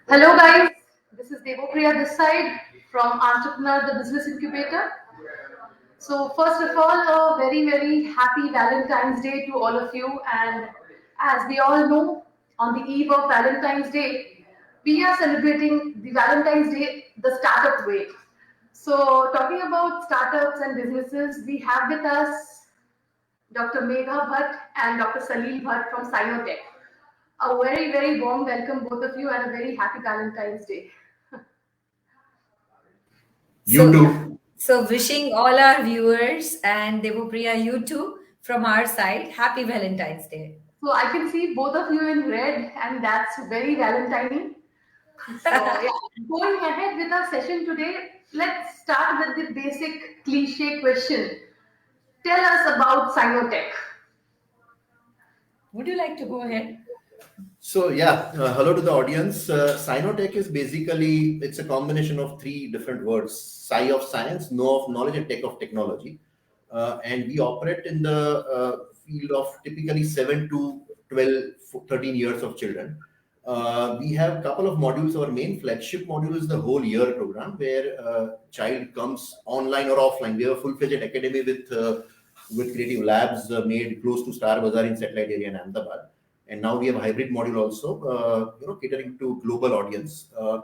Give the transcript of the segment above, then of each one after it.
Hello guys, this is Debopriya this side from Antrapreneur, the business incubator. So first of all, a very happy Valentine's Day to all of you. And as we all know, on the eve of Valentine's Day, we are celebrating the Valentine's Day the startup way. So talking about startups and businesses, we have with us Dr. Megha Bhatt and Dr. Saleel Bhatt from Cyanotech. A very warm welcome both of you and a very happy Valentine's Day. You too. So wishing all our viewers and Debopriya, you too, from our side, happy Valentine's Day. So I can see both of you in red, and that's very Valentine. So yeah, going ahead with our session today, let's start with the basic cliche question. Tell us about Cyanotech. Would you like to go ahead? So yeah, hello to the audience. Cyanotech is basically, it's a combination of three different words: Sci of science, Know of knowledge, and Tech of technology. And we operate in the field of typically 7 to 12, 13 years of children. We have a couple of modules. Our main flagship module is the whole year program, where child comes online or offline. We have a full-fledged academy with creative labs made close to Star Bazaar in satellite area in Ahmedabad. And now we have a hybrid module also, catering to global audience. In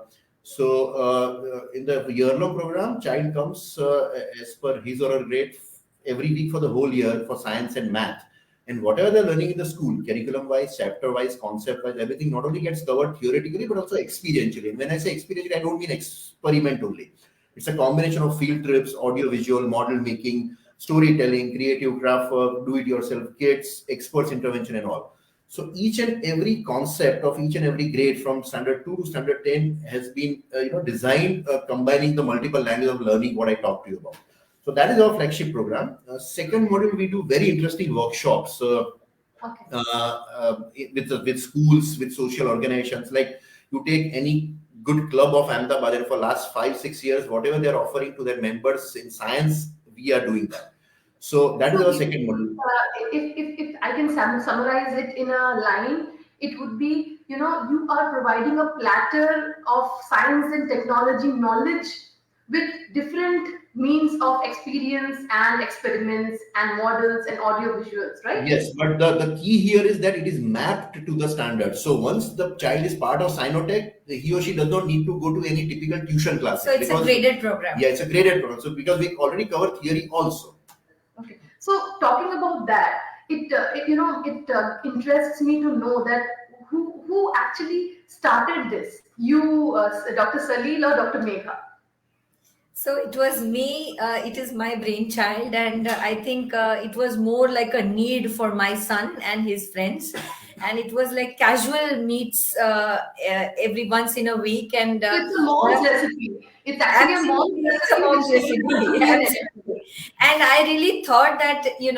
the year-long program, child comes as per his or her grade every week for the whole year for science and math. And whatever they're learning in the school, curriculum-wise, chapter-wise, concept-wise, everything not only gets covered theoretically, but also experientially. And when I say experientially, I don't mean experiment only. It's a combination of field trips, audio-visual, model making, storytelling, creative craft work, do-it-yourself kits, experts intervention and all. So each and every concept of each and every grade from standard 2 to standard 10 has been designed combining the multiple languages of learning, what I talked to you about. So that is our flagship program. Second module, we do very interesting workshops with schools, with social organizations. Like you take any good club of Ahmedabad, and for last 5-6 years, whatever they are offering to their members in science, we are doing that. So that is our second module. If I can summarize it in a line, it would be, you are providing a platter of science and technology knowledge with different means of experience and experiments and models and audio visuals, right? Yes, but the key here is that it is mapped to the standard. So once the child is part of Cyanotech, he or she does not need to go to any typical tuition classes. So it's a graded program. Yeah, it's a graded program. So because we already cover theory also. Okay. So talking about that, it interests me to know that who actually started this? You, Dr. Saleel or Dr. Megha? So it was me, it is my brainchild, and I think it was more like a need for my son and his friends. And it was like casual meets every once in a week. And it's a mom's recipe. It's actually a mom's recipe. And I really thought that, we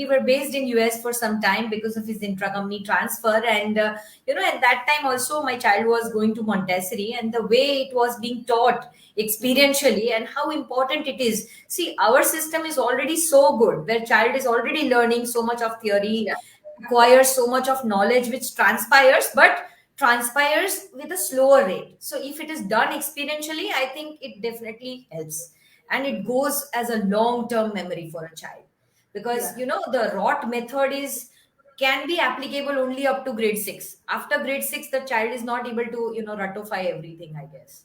were based in US for some time because of his intra-company transfer. And, at that time also my child was going to Montessori, and the way it was being taught experientially and how important it is. See, our system is already so good, where child is already learning so much of theory, acquires so much of knowledge, which transpires with a slower rate. So if it is done experientially, I think it definitely helps. And it goes as a long-term memory for a child. Because, the ROT method can be applicable only up to grade 6. After grade 6, the child is not able to, ratify everything, I guess.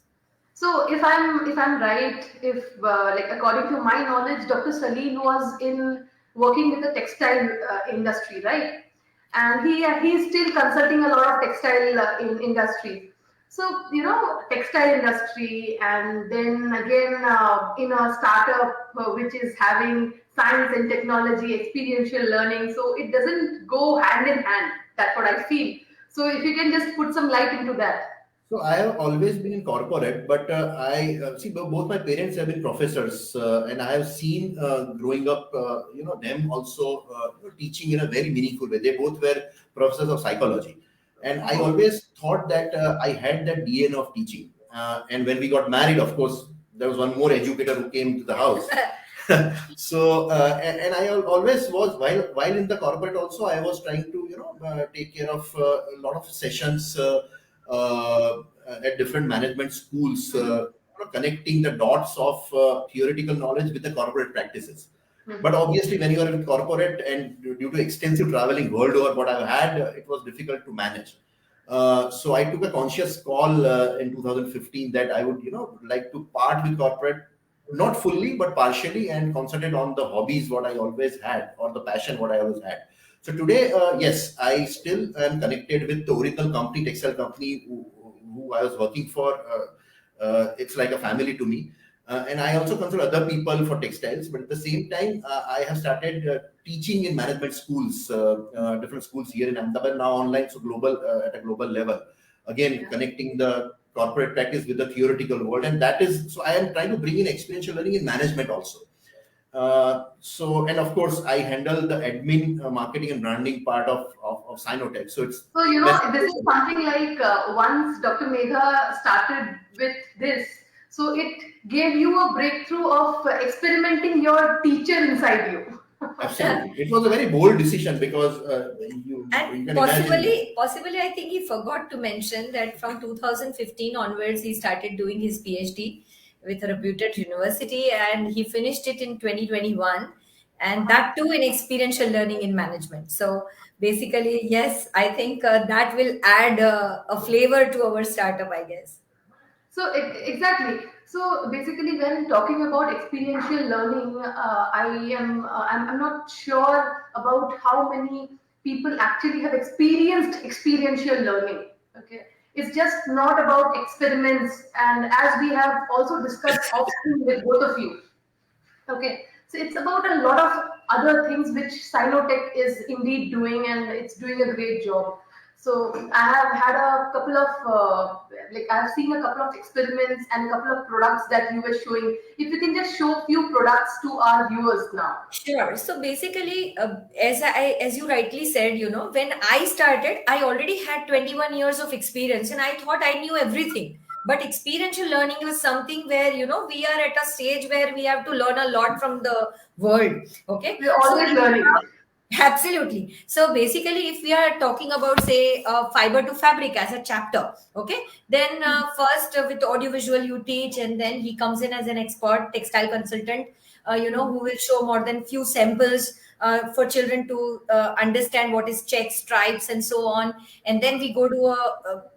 So if I'm right, according to my knowledge, Dr. Saleel was working with the textile industry, right? And he's still consulting a lot of textile industry. So textile industry, and then again in a startup which is having science and technology, experiential learning. So it doesn't go hand in hand. That's what I feel. So if you can just put some light into that. So I have always been in corporate, but I see both my parents have been professors, and I have seen growing up, them also teaching in a very meaningful way. They both were professors of psychology, and I always thought that I had that DNA of teaching. And when we got married, of course, there was one more educator who came to the house. So and I always was, while in the corporate also, I was trying to take care of a lot of sessions uh, at different management schools, connecting the dots of theoretical knowledge with the corporate practices. But obviously, when you are in corporate and due to extensive traveling world over what I've had, it was difficult to manage. So I took a conscious call in 2015 that I would, like to part with corporate, not fully but partially, and concentrate on the hobbies what I always had, or the passion what I always had. So today, yes, I still am connected with the original company, textile company, who I was working for. It's like a family to me. And I also consider other people for textiles, but at the same time, I have started teaching in management schools, different schools here in Ahmedabad, now online, so global, at a global level. Again, connecting the corporate practice with the theoretical world, and that is, so I am trying to bring in experiential learning in management also. So, and of course, I handle the admin, marketing and branding part of SciKnowTech. So it's So, this is something like once Dr. Megha started with this, so it gave you a breakthrough of experimenting your teacher inside you. absolutely, it was a very bold decision, because you And can imagine. possibly, I think he forgot to mention that from 2015 onwards, he started doing his PhD with a reputed university, and he finished it in 2021, and that too in experiential learning in management. So basically, yes, I think that will add a flavor to our startup, I guess. So exactly. So basically, when talking about experiential learning, I'm not sure about how many people actually have experienced experiential learning. Okay, it's just not about experiments, and as we have also discussed often with both of you. Okay, so it's about a lot of other things which Cyanotech is indeed doing, and it's doing a great job. So I have had a couple of like I've seen a couple of experiments and a couple of products that you were showing. If you can just show a few products to our viewers now. Sure. So basically, as you rightly said, when I started, I already had 21 years of experience, and I thought I knew everything. But experiential learning was something where we are at a stage where we have to learn a lot from the world. Okay, We're so always learning. absolutely. So basically, if we are talking about, say, fiber to fabric as a chapter, okay, then first with audiovisual you teach, and then he comes in as an expert textile consultant, who will show more than few samples for children to understand what is checks, stripes, and so on. And then we go to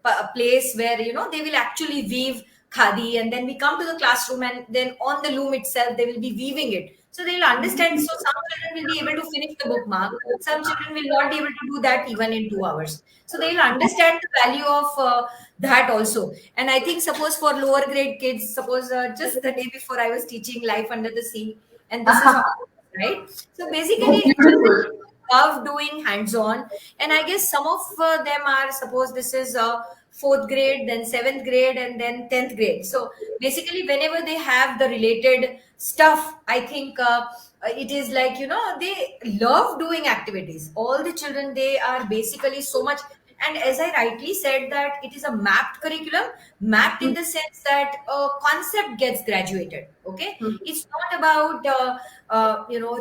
a place where they will actually weave khadi, and then we come to the classroom, and then on the loom itself they will be weaving it, so they'll understand. So some children will be able to finish the bookmark, some children will not be able to do that even in 2 hours, so they'll understand the value of that also. And I think, suppose for lower grade kids, suppose just the day before I was teaching life under the sea, and this is how, right? So Oh, basically children beautiful. love doing hands-on, and I guess some of them are, suppose this is fourth grade, then seventh grade, and then 10th grade. So basically whenever they have the related stuff, I think it is like they love doing activities. All the children, they are basically so much. And as I rightly said, that it is a mapped curriculum, mapped in the sense that a concept gets graduated. Okay, it's not about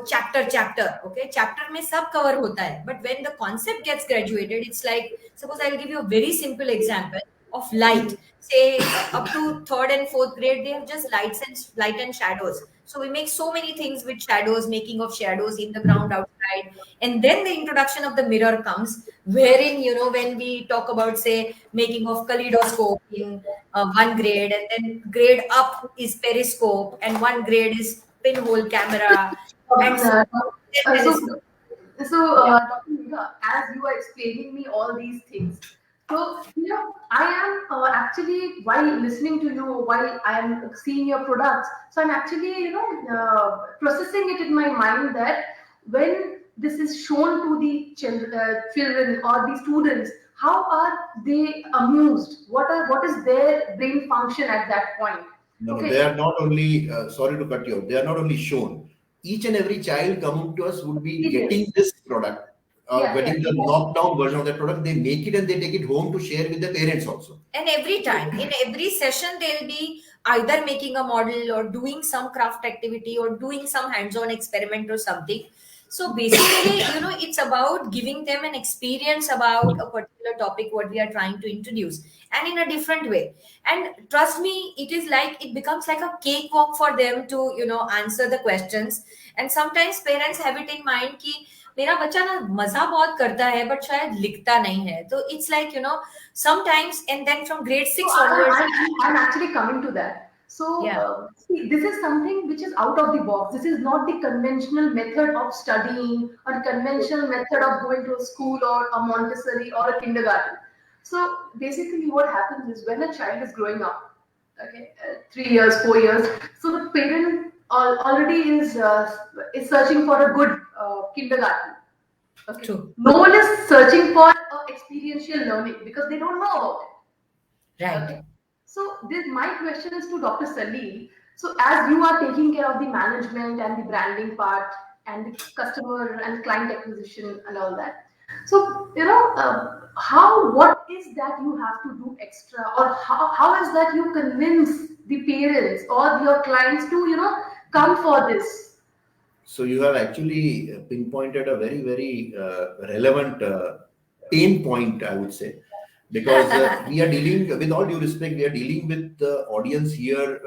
chapter. Okay, chapter mein sab cover hota hai, but when the concept gets graduated, it's like, suppose I'll give you a very simple example of light. Say up to third and fourth grade, they have just light and shadows. So we make so many things with shadows, making of shadows in the ground outside. And then the introduction of the mirror comes, wherein, when we talk about, say, making of kaleidoscope in one grade, and then grade up is periscope, and one grade is pinhole camera, and so Uh, then telescope. so, Yeah. Dr. Megha, as you are explaining me all these things, so I am actually, while listening to you, while I am seeing your products, so I'm actually processing it in my mind that when this is shown to the children or the students, how are they amused? What is their brain function at that point? No, no, they Okay. are not only, sorry to cut you off, they are not only shown. Each and every child coming to us would be Experience. getting this product. getting the knocked down version of that product. They make it and they take it home to share with the parents also. And every time, in every session, they'll be either making a model or doing some craft activity or doing some hands-on experiment or something. So basically, it's about giving them an experience about a particular topic, what we are trying to introduce, and in a different way. And trust me, it becomes like a cakewalk for them to, answer the questions. And sometimes parents have it in mind कि मेरा बच्चा ना मजा बहुत करता है but शायद लिखता नहीं है, तो it's like sometimes, and then from grade 6 So onwards. I'm actually coming to that. So see, this is something which is out of the box. This is not the conventional method of studying or conventional method of going to a school or a Montessori or a kindergarten. So basically what happens is when a child is growing up, okay, 3 years, 4 years, so the parent already is searching for a good kindergarten. Okay. True. No one is searching for experiential learning because they don't know about it. Right. Okay. So my question is to Dr. Saleel. So as you are taking care of the management and the branding part and the customer and client acquisition and all that, so what is that you have to do extra, or how is that you convince the parents or your clients to come for this? So you have actually pinpointed a very, very relevant pain point, I would say, because we are dealing, with all due respect, we are dealing with the audience here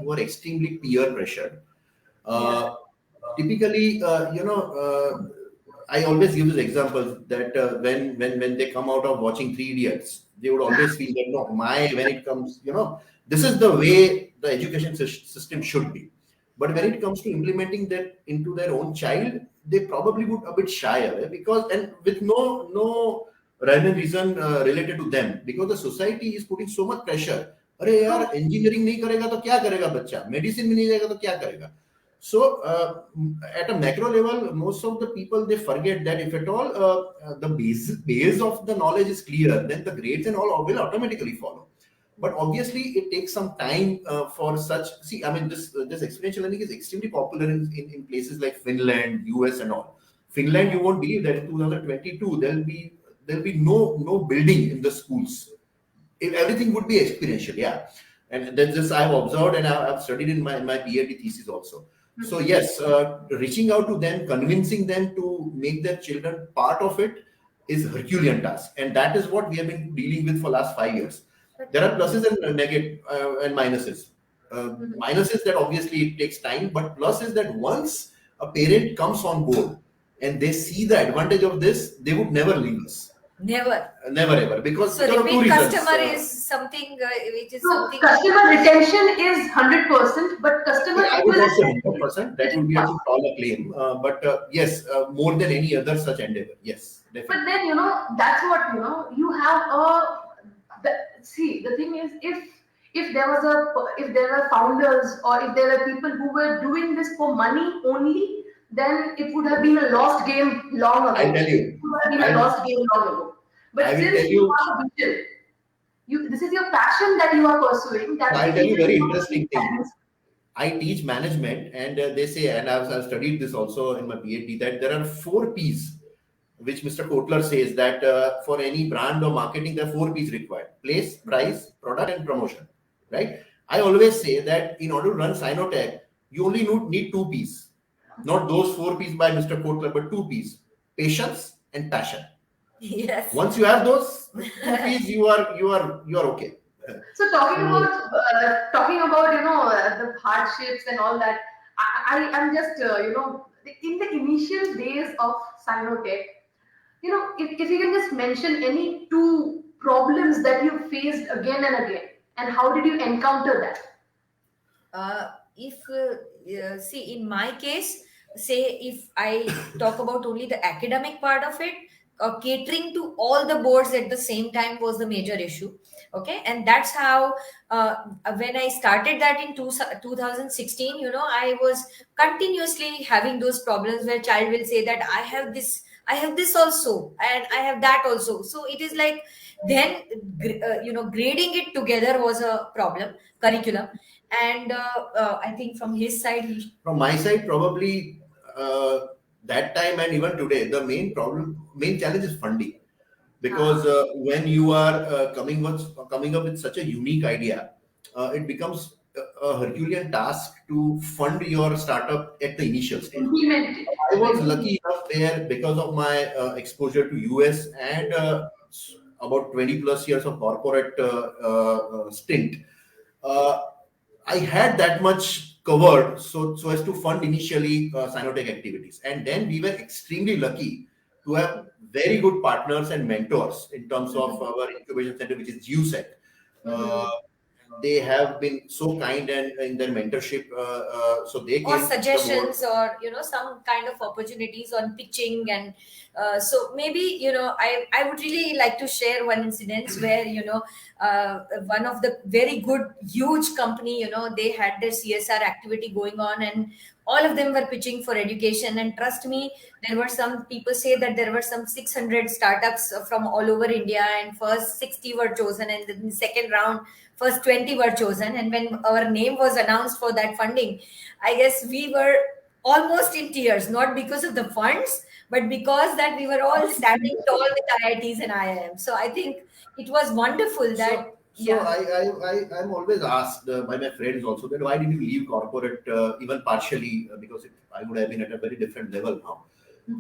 who are extremely peer pressured. Typically, I always give this example that when they come out of watching Three Idiots, they would always feel that when it comes, this is the way the education system should be. But when it comes to implementing that into their own child, they probably would a bit shy away because, and with no rhyme and reason related to them, because the society is putting so much pressure. अरे यार engineering नहीं करेगा तो क्या करेगा बच्चा, medicine में नहीं जाएगा तो क्या करेगा. So at a macro level, most of the people, they forget that if at all the base of the knowledge is clear, then the grades and all will automatically follow. But obviously, it takes some time for such. See, I mean, this experiential learning is extremely popular in places like Finland, US, and all. Finland, you won't believe that in 2022 there'll be no building in the schools. Everything would be experiential, yeah. And that's just I've observed and I've studied in my PhD thesis also. So yes, reaching out to them, convincing them to make their children part of it is a Herculean task, and that is what we have been dealing with for last 5 years. There are pluses and negative and minuses. Minuses that obviously it takes time, but plus is that once a parent comes on board and they see the advantage of this, they would never leave us. Never Ever, because so repeat customer is something which is something. Customer retention is 100%, but customer I would acquisition, also 100%. That would be a too tall a claim, but yes, more than any other such endeavor. Yes, definitely. But then that's what you have see, the thing is, if there were founders or if there were people who were doing this for money only, then it would have been a lost game long ago. I'll tell you. It would have been a lost game long ago. But since you have a vision, this is your passion that you are pursuing. I'll tell you a very interesting thing. I teach management, and they say, and I've studied this also in my PhD, that there are 4 P's, which Mr. Kotler says that for any brand or marketing, there are 4 P's required: place, price, product, and promotion. Right? I always say that in order to run Cyanotech, you only need 2 P's. Not those 4 P's by Mr. Kotler, but 2 P's: patience and passion. Yes. Once you have those 2 P's, you are okay. So talking about the hardships and all that, I am just in the initial days of Cyanotech, if you can just mention any 2 problems that you faced again and again, and how did you encounter that? See, in my case, say if I talk about only the academic part of it, catering to all the boards at the same time was the major issue. Okay, and that's how when I started that in 2016, I was continuously having those problems where child will say that I have this also, and I have that also. So it is like then grading it together was a problem, curriculum. And I think from his side, from my side, probably that time and even today, the main challenge is funding. Because when you are coming up with such a unique idea, it becomes a Herculean task to fund your startup at the initial stage. Implement it. I was lucky enough there because of my exposure to US and about 20 plus years of corporate stint. Uh, I had that much covered so as to fund initially SciKnowTech activities. And then we were extremely lucky to have very good partners and mentors in terms of our incubation center, which is GUSEC. Uh, they have been so kind and in their mentorship. So they or came suggestions, or some kind of opportunities on pitching. And so maybe I would really like to share one incident where one of the very good huge company, they had their CSR activity going on, and all of them were pitching for education. And trust me, there were some people say that there were some 600 startups from all over India, and first 60 were chosen, and then the second round first 20 were chosen. And when our name was announced for that funding, I guess we were almost in tears, not because of the funds, but because that we were all standing tall with IITs and IIMs. So I think it was wonderful that, So I'm always asked by my friends also that why did you leave corporate even partially because I would have been at a very different level now.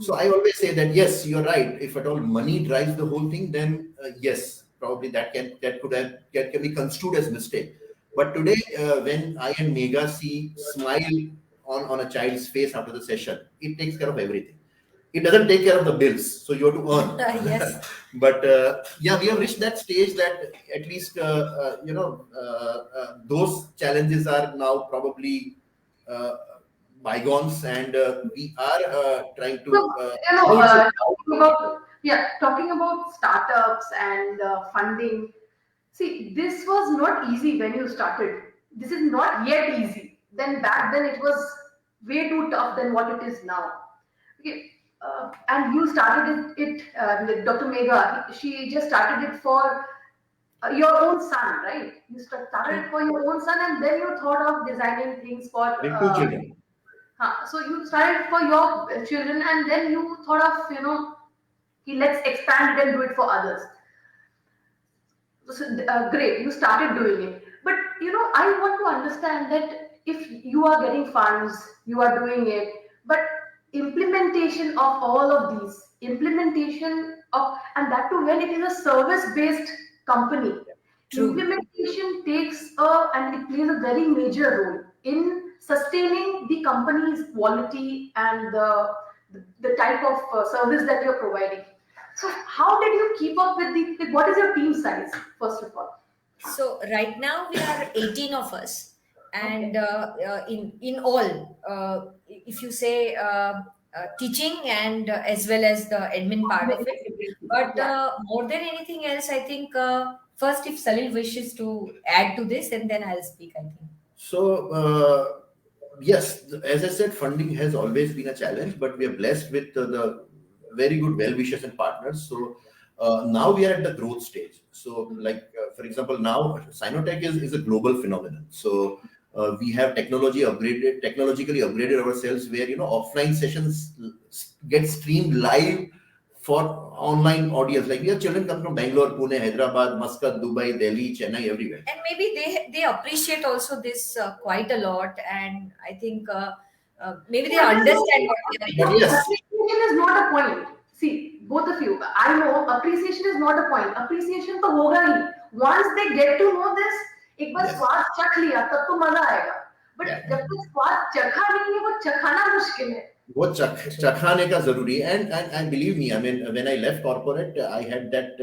So I always say that yes, you're right. If at all money drives the whole thing, then yes, probably that can be construed as mistake. But today, when I and Megha see smile on a child's face after the session, it takes care of everything. It doesn't take care of the bills, so you have to earn. yes. But yeah, we have reached that stage that at least those challenges are now probably bygones, and we are trying to. So, I would say, talking about startups and funding. See, this was not easy when you started. This is not yet easy. Then back then it was way too tough than what it is now. Okay, and you started with Dr. Megha. She just started it for your own son, right? You started it for your own son, and then you thought of designing things for. with two children. So you started for your children, and then you thought of, let's expand it and do it for others. So, great, you started doing it. But, I want to understand that if you are getting funds, you are doing it, but implementation of all of these, and that too when it is a service-based company, True. implementation and it plays a very major role in sustaining the company's quality and the type of service that you're providing. So how did you keep up with what is your team size, first of all? So right now we are 18 of us, and in all, if you say teaching and as well as the admin part of it, but more than anything else, I think first if Salil wishes to add to this, and then I'll speak, I think. So yes, as I said, funding has always been a challenge, but we are blessed with the very good well-wishers and partners. So now we are at the growth stage. So like, for example, now SciKnowTech is a global phenomenon. So we have technologically upgraded ourselves where, offline sessions get streamed live for online audience. Like we have children come from Bangalore, Pune, Hyderabad, Muscat, Dubai, Delhi, Chennai, everywhere. And maybe they appreciate also this quite a lot, and I think maybe they understand what they are But yes, appreciation is not a point. See, both of you, I know appreciation is not a point. Appreciation तो होगा ही. Once they get to know this, एक बार Yes. स्वाद चख लिया तब तो मजा आएगा. But Yeah. जब तक स्वाद चखा नहीं है, वो चखाना मुश्किल है. वो चखाने का जरूरी है. And believe me, I mean, when I left corporate, I had that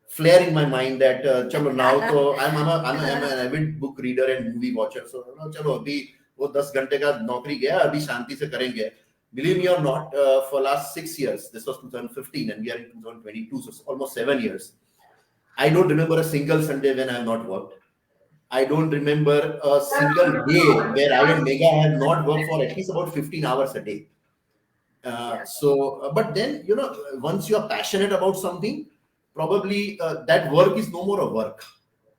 flare in my mind that chalo now तो I'm an avid book reader and movie watcher, so चलो अभी वो 10 घंटे का नौकरी गया, अभी शांति से करेंगे. Believe me or not, for last 6 years, this was 2015 and we are in 2022, so it's almost 7 years. I don't remember a single Sunday when I have not worked. I don't remember a single day where I and Megha have not worked for at least about 15 hours a day. But then, once you are passionate about something, probably that work is no more a work.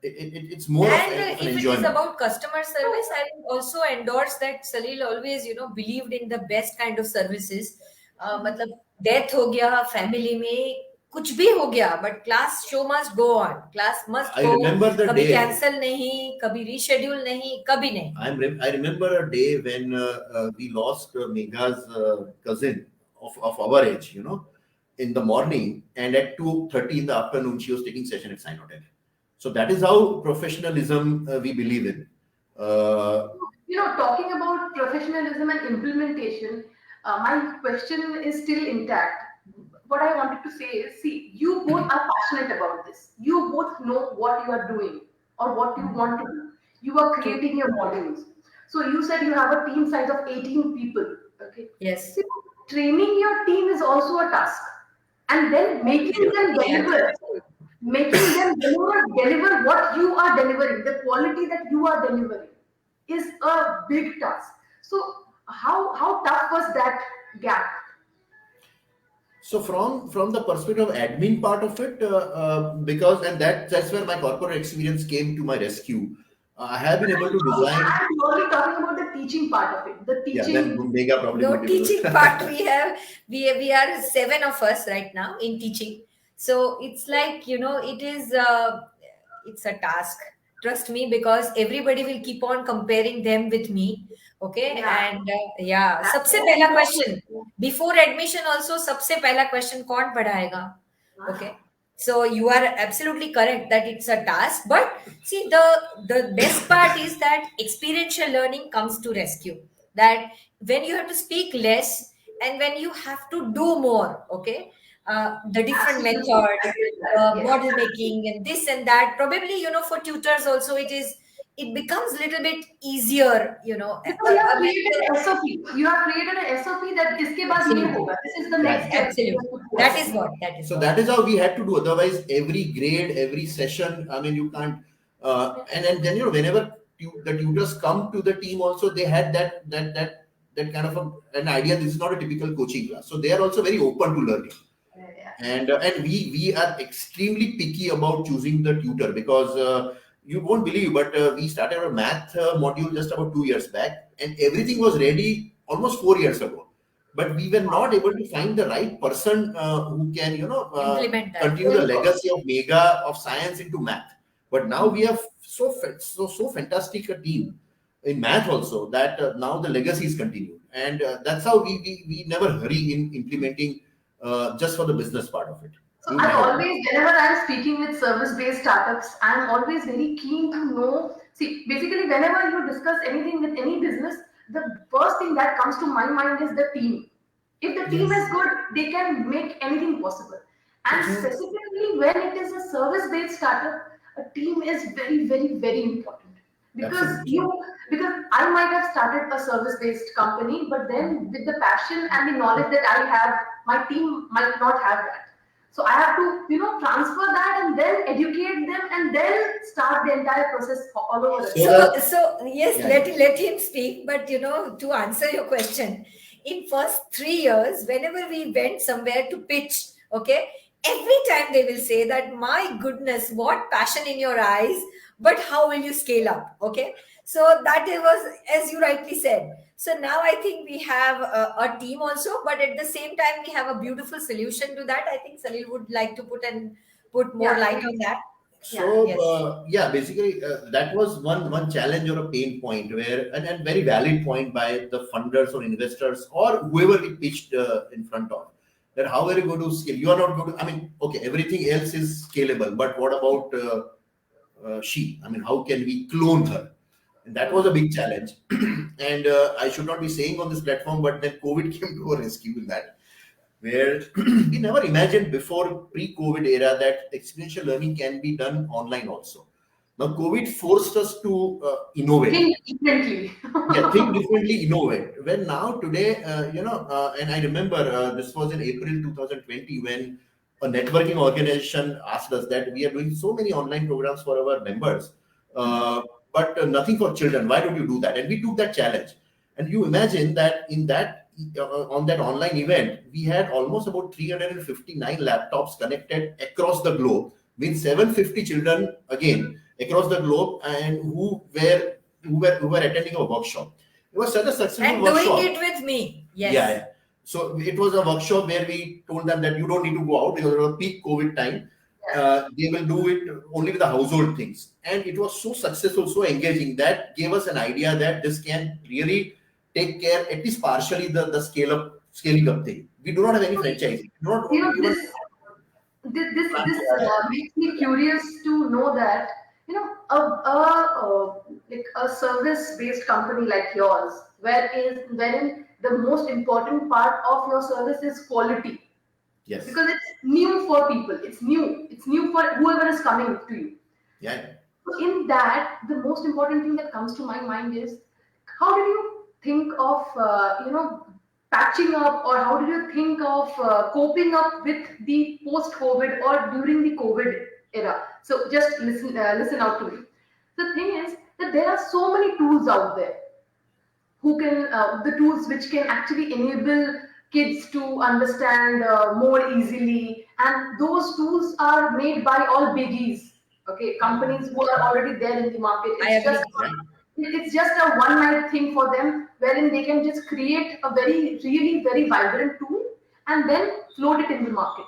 It's more of And an if it is enjoyment. about customer service, I will also endorse that Salil always, believed in the best kind of services. मतलब death हो गया family में, कुछ भी हो गया, but class show must go on, class must I go, remember the कभी day. Cancel नहीं, कभी रीशेड्यूल नहीं, कभी नहीं. I remember a day when we lost Megha's cousin of our age, in the morning, and at 2:30 in the afternoon, she was taking session at SciKnowTech. So that is how professionalism we believe in. Talking about professionalism and implementation, my question is still intact. What I wanted to say is, see, you both are passionate about this. You both know what you are doing or what you want to do. You are True. creating your modules. So you said you have a team size of 18 people. Okay. Yes. See, training your team is also a task. And then making them deliver, deliver what you are delivering, the quality that you are delivering is a big task. So how tough was that gap? So from the perspective of admin part of it, because and that's where my corporate experience came to my rescue. I have been able to design. I'm only talking about the teaching part of it. The Yeah, then teaching. Megha probably No, would be able to- teaching part we are 7 of us right now in teaching. So it's like, it is it's a task. Trust me, because everybody will keep on comparing them with me. Okay. Yeah. And yeah, That's सबसे very पहला important. question before admission also, सबसे पहला question कौन पढ़ाएगा? Okay. So you are absolutely correct that it's a task, but see, the best part is that experiential learning comes to rescue. That when you have to speak less and when you have to do more, okay, the different Absolutely. methods, I get that. Yes. model making and this and that, probably, for tutors also it becomes a little bit easier, Because you have created an SOP. You have created an SOP that इसके बाद ये Absolutely. होगा. This is the Yeah, next step. Absolutely. That is what. So that is how we had to do. Otherwise, every grade, every session, I mean, you can't. And then whenever the tutors come to the team, also they had that kind of an idea. This is not a typical coaching class, so they are also very open to learning. Yeah. And we are extremely picky about choosing the tutor because you won't believe, but we started our math module just about 2 years back, and everything was ready almost 4 years ago. But we were not able to find the right person who can, Implement that. continue the legacy of Megha of science into math. But now we have so fantastic a team in math also that now the legacy is continued, and that's how we never hurry in implementing just for the business part of it. So I always, whenever I'm speaking with service-based startups, I'm always very keen to know. See, basically, whenever you discuss anything with any business, the first thing that comes to my mind is the team. If the team is good, they can make anything possible. And specifically, when it is a service-based startup, a team is very, very, very important. Because I might have started a service-based company, but then with the passion and the knowledge that I have, my team might not have that. So I have to, transfer that and then educate them and then start the entire process all over again. So yes, Yeah. let him speak. But to answer your question, in first 3 years, whenever we went somewhere to pitch, okay, every time they will say that, my goodness, what passion in your eyes, but how will you scale up? Okay, so that it was, as you rightly said. So now I think we have a team also, but at the same time we have a beautiful solution to that. I think Saleel would like to put more light on that. So Yes. basically that was one challenge or a pain point where and very valid point by the funders or investors or whoever we pitched in front of, that how are you going to scale? You are not going to. I mean, okay, everything else is scalable, but what about she? I mean, how can we clone her? And that was a big challenge. And I should not be saying on this platform, but then COVID came to our rescue in that, where we never imagined before pre-COVID era that experiential learning can be done online also. Now, COVID forced us to innovate. Think differently. Think differently, innovate. When now today, and I remember this was in April 2020 when a networking organization asked us that we are doing so many online programs for our members, but nothing for children. Why don't you do that? And we took that challenge. And you imagine that in that on that online event, we had almost about 359 laptops connected across the globe with 750 children again across the globe, and who were attending a workshop. It was such a successful And workshop. doing it with me. Yes. Yeah. So it was a workshop where we told them that you don't need to go out because it was peak COVID time. They will do it only with the household things. And it was so successful, so engaging, that gave us an idea that this can really take care, at least partially, the scaling up thing. We do not have any franchise. We do not You know, even plan this to add. makes me curious to know that, you know, like a service based company like yours, wherein the most important part of your service is quality, Yes. because it's new for people, it's new for whoever is coming to you. Yeah. So in that, the most important thing that comes to my mind is, how did you think of patching up, or how did you think of coping up with the post-COVID or during the COVID era? So just listen out to me. The thing is that there are so many tools out there who can the tools which can actually enable kids to understand more easily, and those tools are made by all biggies, okay, companies who are already there in the market. I agree. It's just a one night thing for them, wherein they can just create a really very vibrant tool and then float it in the market.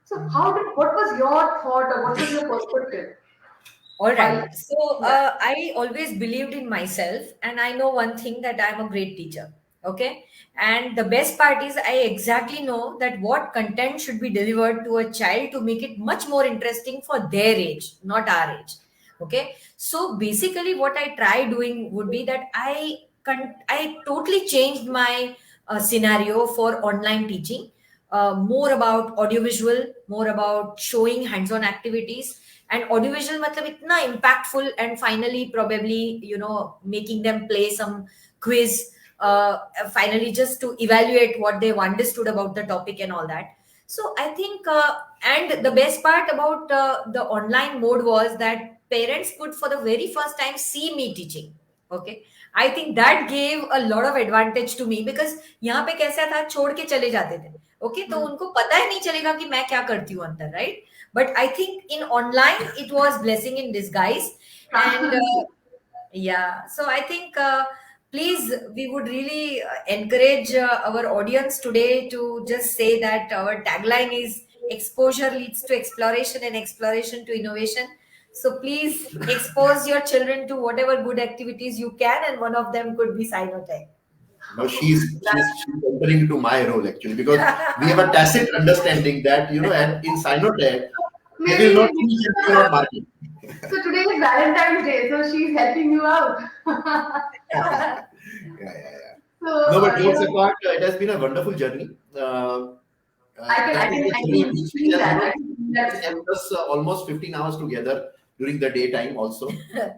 So what was your thought, or what was your perspective All while, right. So yeah. I always believed in myself, and I know one thing, that I'm a great teacher. Okay. And the best part is, I exactly know that what content should be delivered to a child to make it much more interesting for their age, not our age. Okay. So basically, what I try doing would be that I totally changed my scenario for online teaching. More about audiovisual, more about showing hands-on activities, and audiovisual matlab itna impactful, and finally probably making them play some quiz, finally, just to evaluate what they've understood about the topic and all that. So I think and the best part about the online mode was that parents could for the very first time see me teaching. Okay. I think that gave a lot of advantage to me, because यहाँ पे कैसा था, छोड़ के चले जाते थे. Okay, तो उनको पता ही नहीं चलेगा कि मैं क्या करती हूँ अंदर, right? But I think in online it was blessing in disguise. And Transparency? yeah, so I think please, we would really encourage our audience today to just say that our tagline is exposure leads to exploration, and exploration to innovation. So please expose your children to whatever good activities you can, and one of them could be SciKnowTech. No, she's entering into my role actually, because we have a tacit understanding that and in SciKnowTech they will not Maybe. teach and they will not market. So today is Valentine's Day, so she's helping you out. Yeah. So No, but you jokes know, apart, it has been a wonderful journey. That is I actually can which see has that. I can see that with you. kept us almost 15 hours together during the daytime also.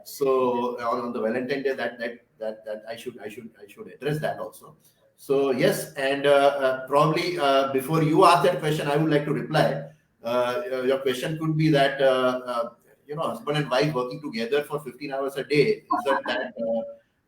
So on the Valentine Day, that I should address that also. So yes, and probably before you ask that question, I would like to reply. Your question could be that husband and wife working together for 15 hours a day,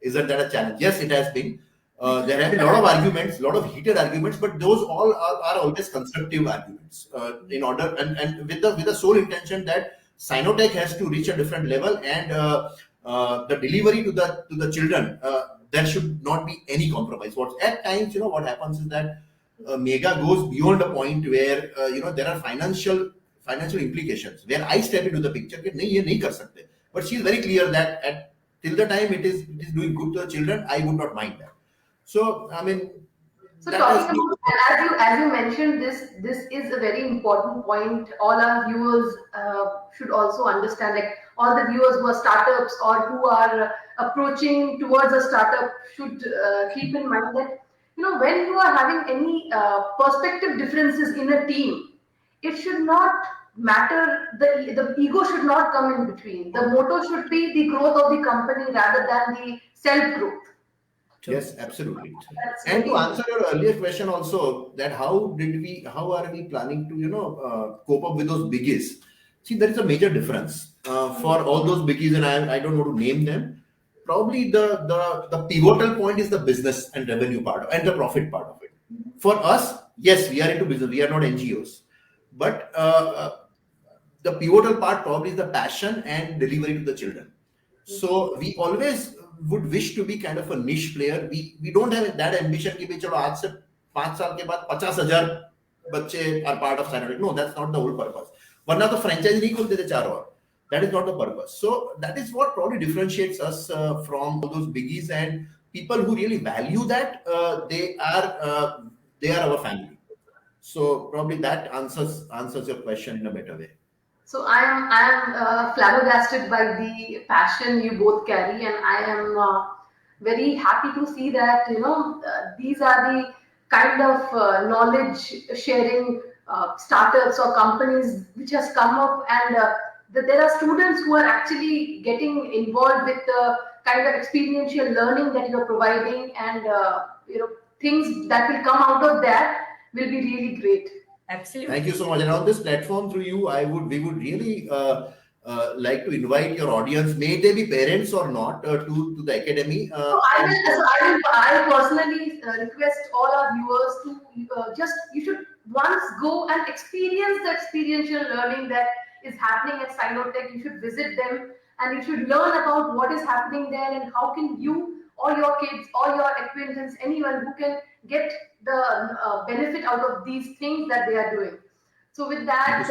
isn't that a challenge? Yes, it has been. There have been a lot of arguments, a lot of heated arguments, but those all are always constructive arguments. In order and with the sole intention that SciKnowTech has to reach a different level, and the delivery to the children, there should not be any compromise. What at times, what happens is that Megha goes beyond a point where there are financial implications where I step into the picture. कि नहीं ये नहीं कर सकते. But she is very clear that till the time it is doing good to the children, I would not mind that. So I mean, So that has talking about, as you mentioned, this is a very important point. All our viewers should also understand. Like all the viewers who are startups or who are approaching towards a startup should keep in mind that when you are having any perspective differences in a team, it should not matter. The ego should not come in between. The motto should be the growth of the company rather than the self growth. Yes, absolutely. That's And very to answer your earlier question also, that how are we planning to cope up with those biggies? See, there is a major difference for all those biggies, and I don't want to name them. Probably the pivotal point is the business and revenue part and the profit part of it. For us, yes, we are into business. We are not NGOs, but the pivotal part probably is the passion and delivery to the children. So we always would wish to be kind of a niche player. We don't have that ambition कि भाई चलो आज से 5 साल के बाद 50,000 बच्चे are part of SciKnowTech. No, that's not the whole purpose. वरना तो franchise नहीं खोलते थे 4 और. That is not the purpose. So that is what probably differentiates us from all those biggies, and people who really value that, they are our family. So probably that answers your question in a better way. So I am flabbergasted by the passion you both carry, and I am very happy to see that these are the kind of knowledge sharing startups or companies which has come up, and that there are students who are actually getting involved with the kind of experiential learning that you are providing, and things that will come out of that will be really great. Absolutely. Thank you so much. And on this platform, through you, we would really like to invite your audience, may they be parents or not, to the academy. I personally request all our viewers to you should once go and experience the experiential learning that is happening at SciKnowTech. You should visit them and you should learn about what is happening there and how can you or your kids or your acquaintance, anyone who can get the benefit out of these things that they are doing. So with that,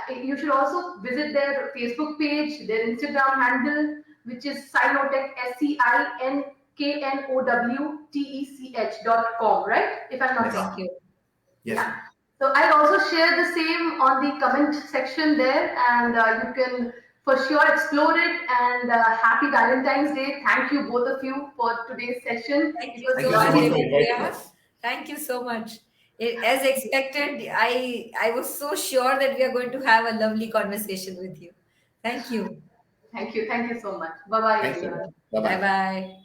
you should also visit their Facebook page, their Instagram handle, which is SciKnowTech, SciKnowTech.com, right? If I'm not wrong. Thank you. Yes. Yeah. So I'll also share the same on the comment section there, and you can for sure explore it. And happy Valentine's Day. Thank you both of you for today's session. Thank It you was so Thank you so much, much for lovely. inviting Debopriya. us. Thank you so much. As expected, I was so sure that we are going to have a lovely conversation with you. Thank you. Thank you. Thank you so much. Bye bye, Thanks a everyone. lot. Bye-bye. Bye bye.